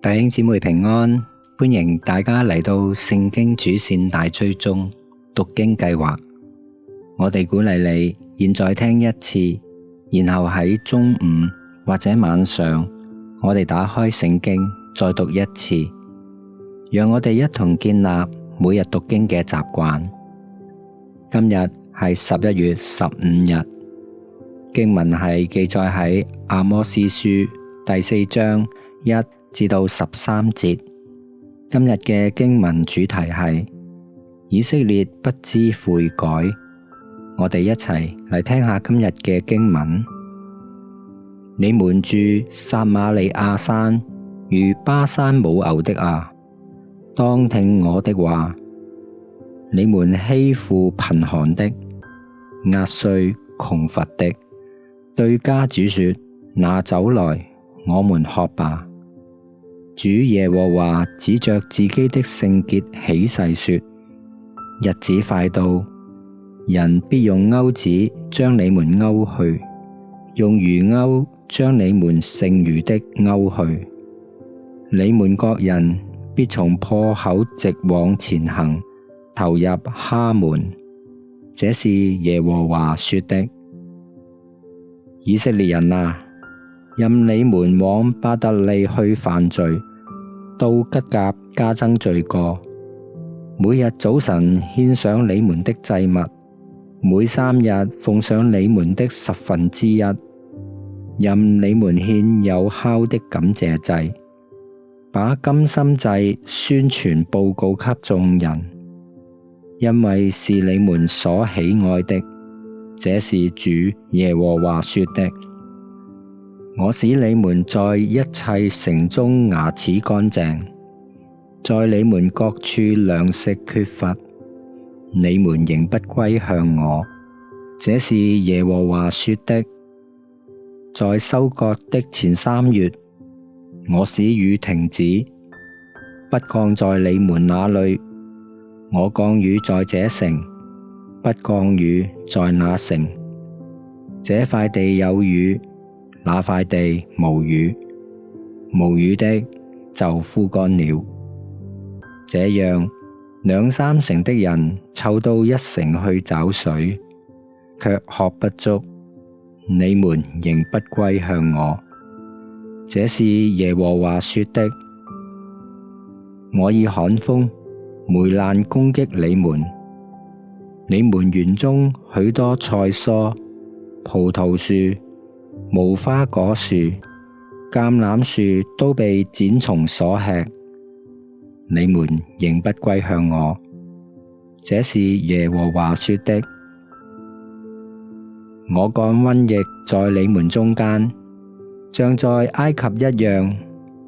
弟兄姊妹平安，歡迎大家嚟到聖經主線大追蹤讀經計劃。我哋鼓勵你現在聽一次，然後喺中午或者晚上，我哋打開聖經再讀一次，讓我哋一同建立每日讀經嘅習慣。今日係11月15日，經文係記載喺阿摩司書第4章1至到13節。今日嘅經文主題係以色列不知悔改。我哋一齊嚟聽下今日嘅經文。你們住撒瑪利亞山與巴珊母牛的啊，當聽我的話。你們欺負貧寒的，壓碎窮乏的，對家主說：拿酒來，我們喝吧。主耶和華指着自己的聖潔起誓說：日子快到，人必用鈎子將你們勾去，用魚鈎將你們剩餘的勾去。你們各人必從破口直往前行，投入哈門。這是耶和華說的。以色列人啊，任你們往伯特利去犯罪，到吉甲加增罪過。每日早晨獻上你們的祭物，每3日奉上你們的1/10，任你們獻有酵的感謝祭，把甘心祭宣傳報告給眾人，因為是你們所喜愛的。這是主耶和華說的。我使你們在一切城中牙齒乾淨，在你們各處糧食缺乏，你們仍不歸向我。這是耶和華說的。在收割的前3月，我使雨停止，不降在你們那裏。我降雨在這城，不降雨在那城。這塊地有雨，那塊地無雨，無雨的就枯乾了。這樣2-3城的人湊到一城去找水，卻喝不足，你們仍不歸向我。這是耶和華說的。我以旱風、霉爛攻擊你們，你們園中許多菜蔬、葡萄樹、無花果樹、橄欖樹都被剪蟲所吃，你們仍不歸向我。這是耶和華說的。我降瘟疫在你們中間，像在埃及一樣，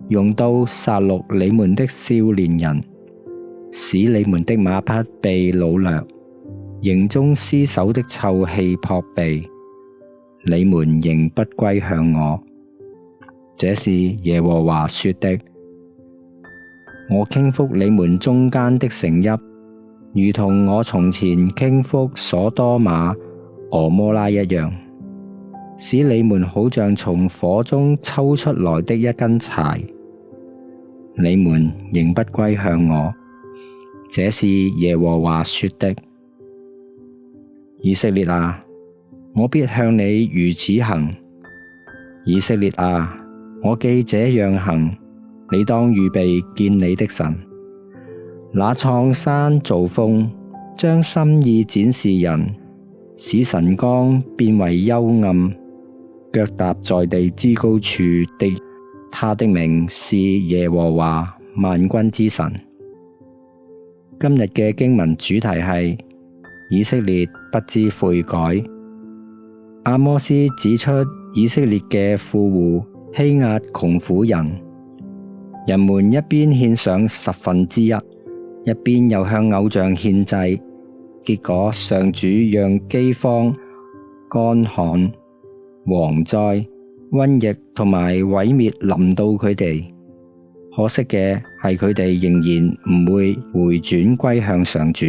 用刀殺戮你們的少年人，使你們的馬匹被擄掠，營中屍首的臭氣撲鼻，你們仍不歸向我。這是耶和華說的。我傾覆你們中間的城邑，如同我從前傾覆所多瑪、蛾摩拉一樣，使你們好像從火中抽出來的一根柴，你們仍不歸向我。這是耶和華說的。以色列啊，我必向你如此行。以色列啊，我既這樣行，你當預備見你的神。那創山造風，將心意展示人，使晨光變為幽暗，腳踏在地之高處的，他的名是耶和華萬軍之神。今日嘅經文主題係以色列不知悔改。阿摩司指出以色列嘅富戶欺壓窮苦人，人們一邊獻上1/10，一邊又向偶像獻祭，結果上主讓饑荒、乾旱、蝗災、瘟疫同埋毀滅臨到佢哋。可惜嘅係佢哋仍然唔會回轉歸向上主。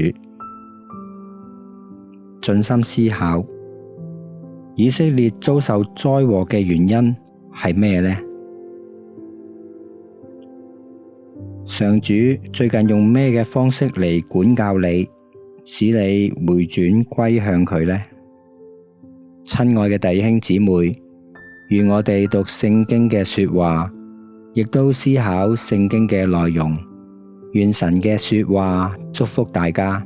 盡心思考，以色列遭受災禍嘅原因係咩呢？上主最近用咩嘅方式嚟管教你，使你回轉歸向佢呢？親愛嘅弟兄姊妹，願我哋讀聖經嘅說話，亦都思考聖經嘅內容。願神嘅說話祝福大家。